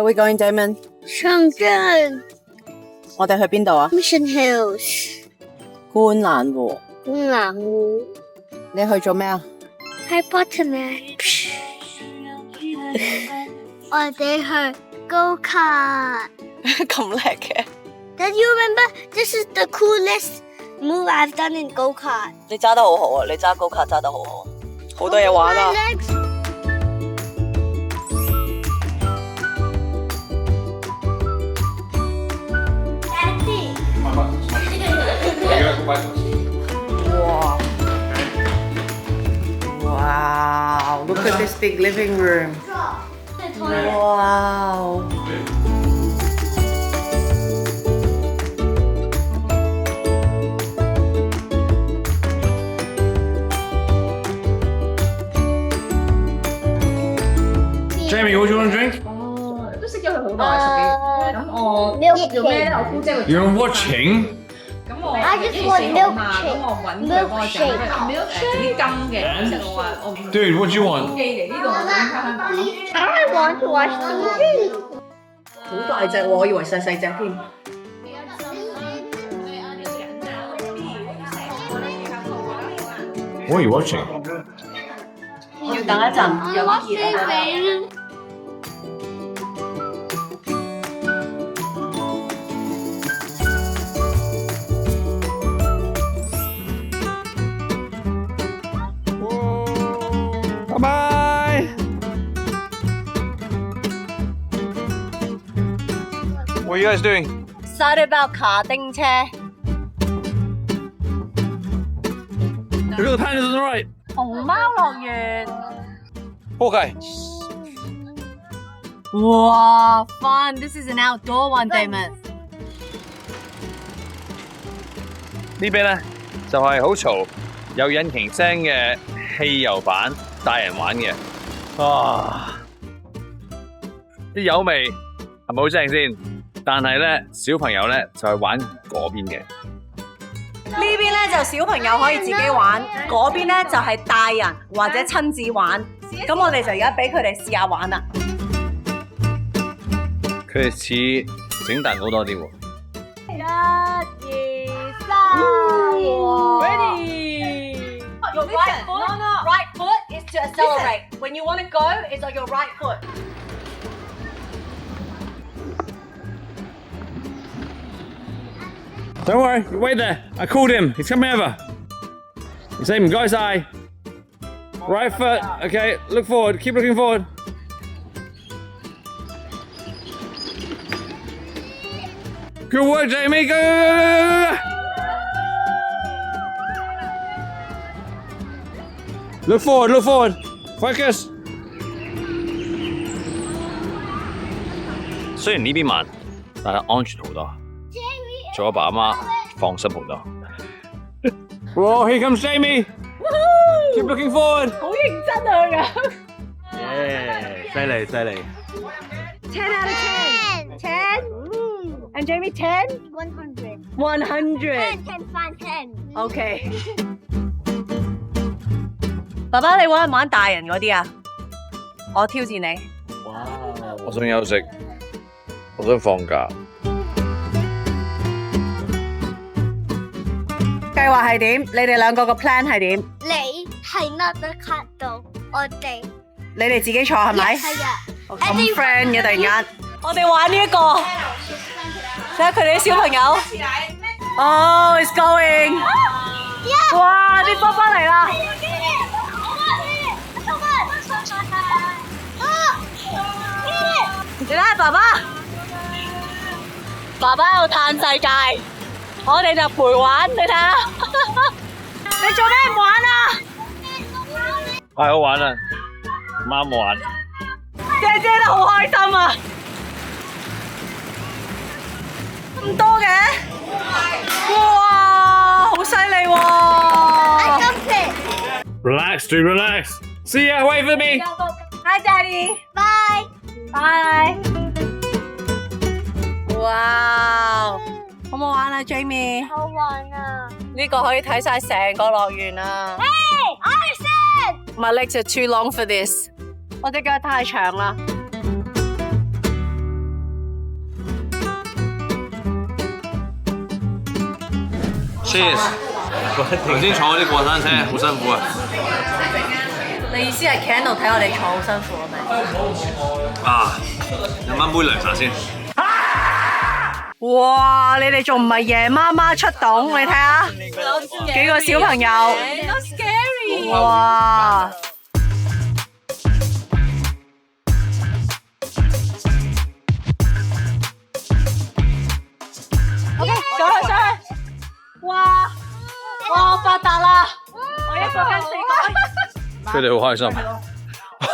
Where are we going, Damon? 深圳我哋去邊度啊？ Mission Hills 觀瀾湖。觀瀾湖你去做咩啊？喺 Botanics 我哋去 go kart 咁叻嘅。 Did you remember this is the coolest move I've done in go kart 你揸得好好啊！你揸高卡揸得好好，好多嘢玩啊！ Wow! Look at this big living room. Wow! Jamie, what do you want to drink? 都識咗佢好耐，咁我做咩咧？我姑姐會 You're watching? 咁我 I just 1月 want 4號嘛， milkshake. 咁我揾佢幫我整啲羹嘅，咁就我話我唔 Dude, what do you want? 寄嚟呢度，我整翻香港。 I want to watch TV 好大隻喎，我以為細細隻添。 What are you watching? 要等一陣，有啲熱啊。 Bye-bye! What are you guys doing? Started about 卡丁車， Look at the pandas on the right. 熊貓樂園。 Okay. 哇 ，fun! This is an outdoor one, Damon. 呢邊咧就係好嘈，有引擎聲嘅汽油版，大人玩嘅。哇！啲油味係咪好正先？但係咧，小朋友咧就係玩嗰邊嘅。呢邊咧就小朋友可以自己玩，嗰邊咧就係大人或者親子玩。咁我哋就而家俾佢哋試下玩啦。佢哋似整蛋糕多啲喎。 1、2、3 ，Ready! Your right foot is to accelerate. When you want to go, it's on your right foot. Don't worry, wait there. I called him. He's coming over. You say 唔該晒。Right foot. Okay, look forward. Keep looking forward. Good work, Jamie. Go, go, go, go, go. Look forward, look forward. Focus. 雖然呢邊慢，但係安全好多。做阿爸阿媽放心好多。Whoa, here comes Jamie. Keep looking forward. 好認真啊佢咁。 Yeah, 犀利犀利。 10 out of 10. 10. And Jamie 10. 100 100. 10 find 10 OK。爸爸，你玩唔玩大人嗰啲啊？我挑戰你。我想休息，我想放假。計劃係點？你哋兩個個 plan 係點？你喺 Another Cat 度，我哋你哋自己坐係咪？係啊。咁 friend 嘅突然間。我哋玩呢一個，睇下佢哋啲小朋友。Oh, it's going！哇！啲波波嚟啦！你睇下爸爸，爸爸喺度嘆世界，我哋就陪玩，你睇下。你做咩唔玩啊？太好玩啦，啱玩。姐姐都好開心啊！咁多嘅，哇，好犀利喎 I got it. Relax, dude, relax. See ya, wait for me.！Hi, Daddy. Bye. Bye. 哇，好唔好玩啊，Jamie？好玩啊！呢個可以睇晒成個樂園啊 Hey, Arson!！My legs are too long for this。我隻腳太長啦。Cheers！頭先坐嗰啲過山車好辛苦啊！你意思係企喺度睇我哋坐好辛苦啊？咪？啊，飲翻杯涼茶先。哇！你哋仲唔係夜媽媽出動？你睇下幾個小朋友。Not scary。哇！ OK， 上去！哇！我發達啦！我一個跟4個。佢哋好開心，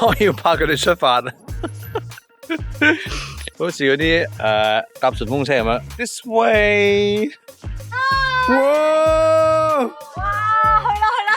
我要拍佢哋出發啊！好似嗰啲搭順風車咁樣。This way！ 哇！去啦！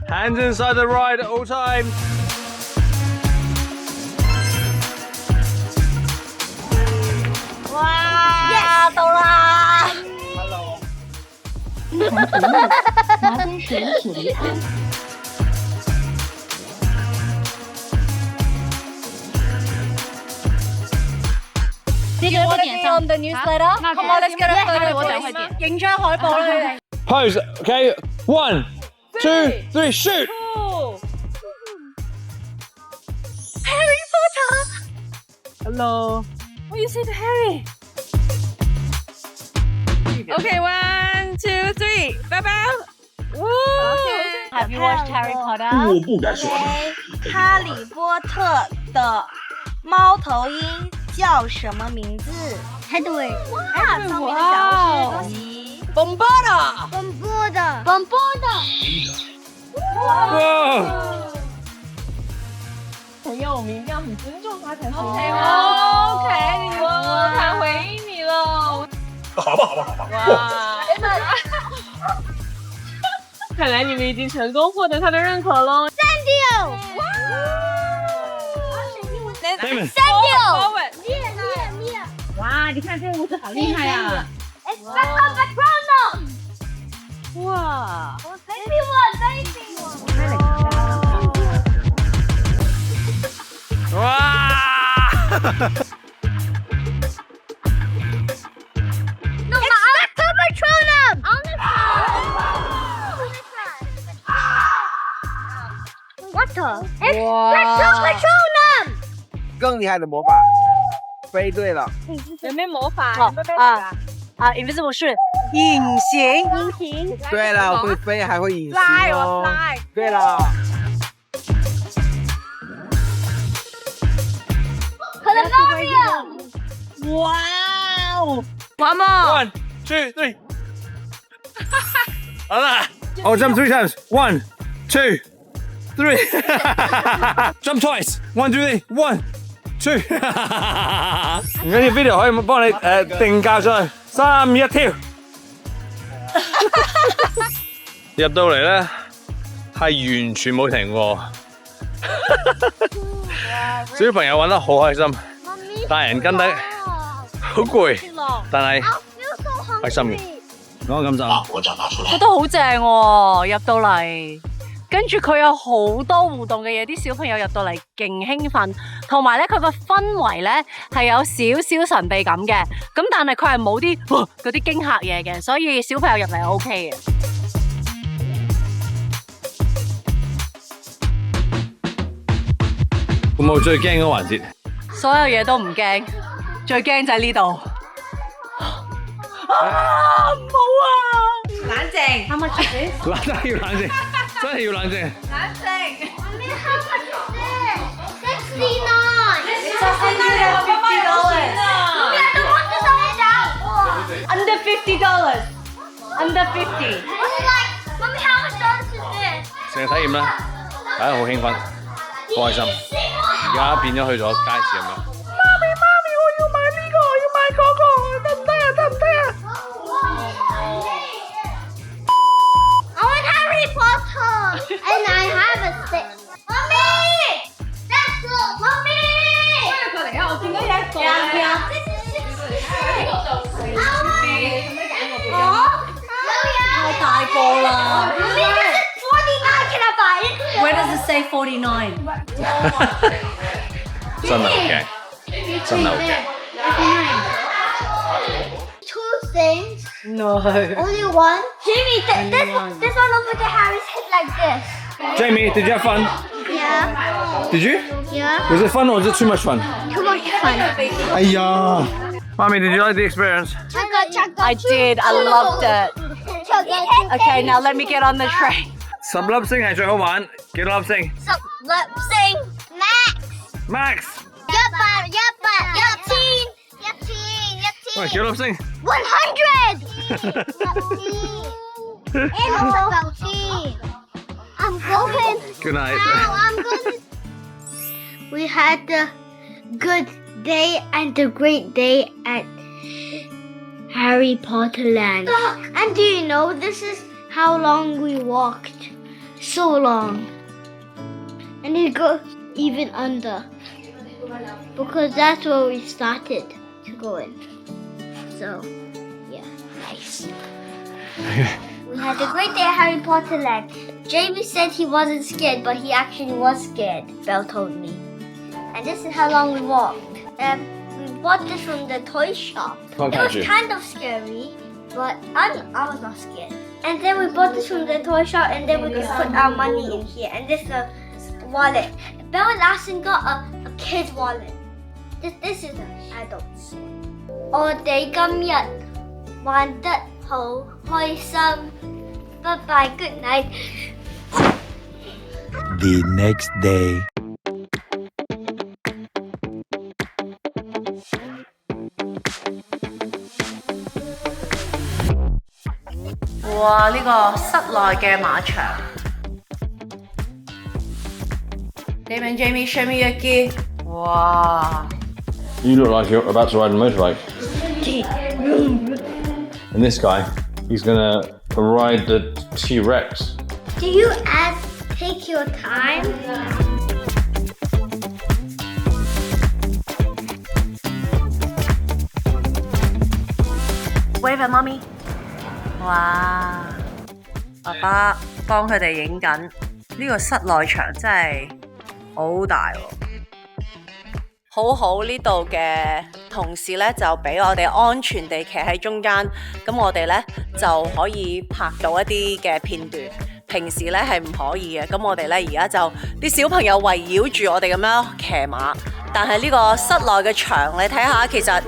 Hands inside the ride at all times。哇！到啦！麻烦使用铁离安。这个不点上。 on the newsletter. Come on, let's get a photo. 我等會點。影張海報啦，你哋。 Pose. Okay. 1, 2, 3, shoot. Harry Potter. Hello. Oh, you see the Harry. Okay, 1, 2, 3, bye bye. Have you watched Harry Potter? 我不敢说。哈利波特的猫头鹰叫什么名字？ Hedwig. 上面的小是鸡。 Bombarda. Bombarda. 朋友，我们一定要很尊重他才行。OK， 你他回应你了。好吧。哇！看来你们已经成功获得他的认可喽。 Damon。 哇，你看这个舞者好厉害啊！ Expecto Patronum. 哇！ Baby one. 哇！ No, Expecto Patronum. On the side. What the? Expecto Patronum. 更厉害的魔法，飞对了。有没有魔法？Invisible 是隐形。对了，会飞还会隐形哦。 fly。对了。 Wow! One more. 1, 2, 3。好了。Oh, jump 3 times. 1, 2, 3. Jump twice. 1, 2, 3. 1, 2。唔緊要 ，video 可以幫你定格上去。3、2、1跳。入到嚟咧，係完全冇停過。小朋友玩得好開心，大人跟得好攰，但係開心嘅。講個感受。我長大出來。覺得好正喎，入到嚟，跟住佢有好多互動嘅嘢，啲小朋友入到嚟勁興奮，同埋咧佢個氛圍咧係有少少神秘感嘅，咁但係佢係冇啲嗰啲驚嚇嘢嘅，所以小朋友入嚟係 OK 嘅。咁我最驚嗰環節，所有嘢都唔驚，最驚就係呢度。唔好啊！冷靜。How much is this？ 真係要冷靜，真係要冷靜。冷靜。 How much is this? 69. It's $150. Under $50. Under 50. Mommy, how much is this? 成個體驗啦，大家好興奮，好開心。而家變咗去咗街市咁樣。I want Harry Potter, and I have a stick. Mommy, that's good. Mommy. 過嚟啊！我見到有一個。 太大個啦。 Can I buy it? Where does it say 49? 真係好驚，真係好驚。 Two things. No. Only one. Jamie, this one over there, Harry's head like this. Jamie, did you have fun? Yeah. Did you? Yeah. Was it fun or was it too much fun? Too much fun. Ayah. Mommy, did you like the experience? I did. I loved it. Okay, now let me get on the train. 十粒星係最好玩，幾多粒星 Lip sing. Max. ？Max，喂，幾多粒星？ I'm going. Good night. Now I'm going. We had a good day and a great day at Harry Potter Land. And do you know this is how long we walked? So long. And it goes even under. Because that's where we started to go in. So, yeah, nice. We had a great day at Harry Potter Land. Jamie said he wasn't scared, but he actually was scared, Belle told me. And this is how long we walked. We bought this from the toy shop. Can't It catch was you. kind of scary, but I was not scared. And then we bought this from the toy shop, and then we could put our money in here. And this is a wallet. Belle Larson got a kid's wallet. This is an adult's. 我哋今日玩得好開心。Bye bye, good night. The next day. 哇！呢個室內嘅馬場。Jamie, show me your gear. 哇！ You look like you're about to ride a motorbike. And this guy, he's gonna ride the T-Rex. Do you take your time? Wave at mommy. 哇！爸爸幫佢哋影緊呢個室內場真係好大喎。好好呢度嘅同事咧就俾我哋安全地企喺中間，咁我哋咧就可以拍到一啲嘅片段。平時咧係唔可以嘅，咁我哋咧而家就啲小朋友圍繞住我哋咁樣騎馬，但係呢個室內嘅場你睇下，其實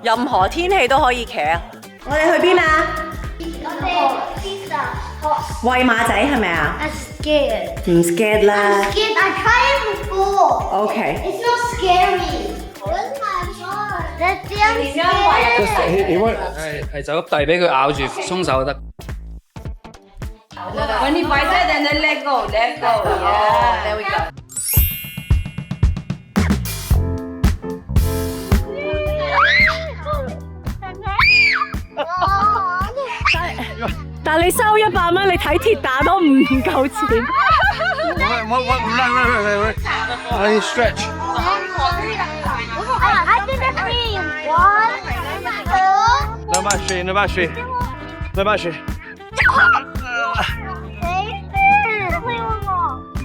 任何天氣都可以騎啊！我哋去邊啊？餵馬仔係咪啊？ I'm scared. 唔 scared 啦。 I'm scared. I tried it before. OK。 It's not scary. Where's my phone? That's the I'm scared. He won't. 係就遞俾佢咬住，鬆手就得。When he bites it, then let go, let go. Yeah, there we go. 但你收100蚊，你睇鐵打都唔夠錢。I stretch. I did a dream. 1, 2. No battery, no battery, no battery.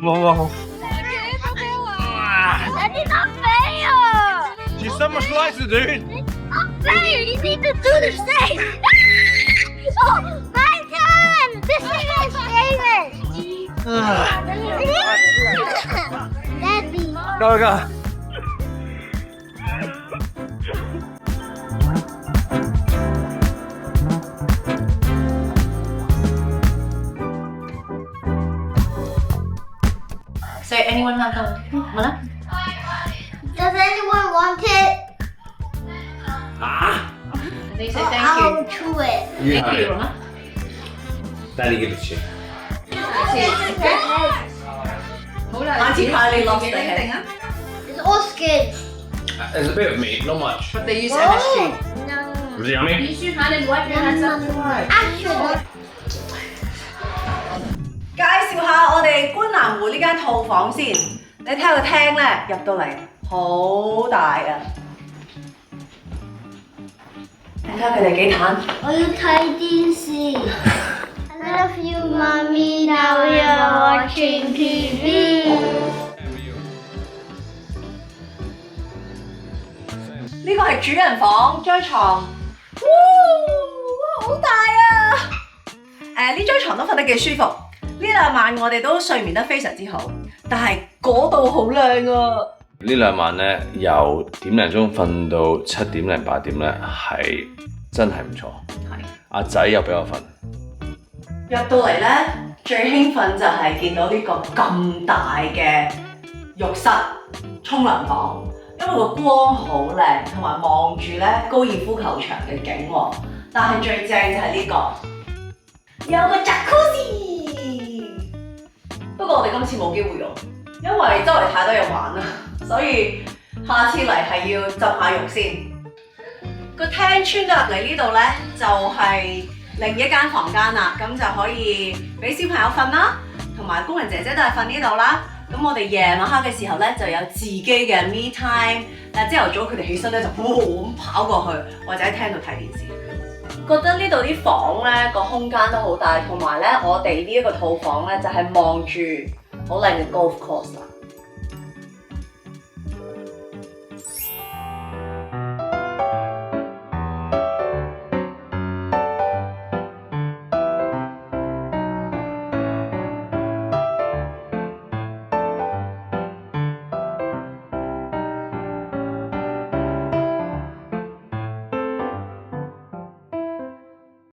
Whoa. I did not fail. She's so much lighter, dude. Not fair. You need to do the same. Oh, my turn. This is my favorite. Daddy. Go. So anyone want to go? Mana? Does anyone want it? They say I'll thank chew it. You Thank you. Huh? Daddy, give it to you. Auntie Kylie lost the head. It's all skin. There's a bit of meat, not much. But they use MSG. No. Was it yummy? Use your hand and wipe your hands afterwards. Actually. 介紹下我哋觀瀾湖呢間套房先。你睇下個廳咧，入到嚟好大啊！你睇下佢哋幾坦。我要睇電視。I love you, mommy. Now we are watching TV. 呢個係主人房張床。好大啊！呢張床都瞓得幾舒服，呢2晚我哋都睡眠得非常之好，但係嗰度好靚啊！呢2晚咧，由點零鐘瞓到7點零8點咧，係真係唔錯。係阿仔又俾我瞓。入到嚟咧，最興奮就係見到呢個咁大嘅浴室沖涼房，因為個光好靚，同埋望住咧高爾夫球場嘅景喎。但係最正就係呢個有個 jacuzzi， 不過我哋今次冇機會用，因為周圍太多嘢玩啦，所以下次嚟係要浸下浴先。個廳穿到入嚟呢度咧，就係另一間房間啦，咁就可以俾小朋友瞓啦，同埋工人姐姐都係瞓呢度啦。咁我哋夜晚黑嘅時候咧，就有自己嘅 me time。但係朝頭早佢哋起身咧，就咁跑過去，或者喺廳度睇電視。覺得呢度啲房咧個空間都好大，同埋咧我哋呢一個套房咧就係望住好靚嘅 golf course 啦。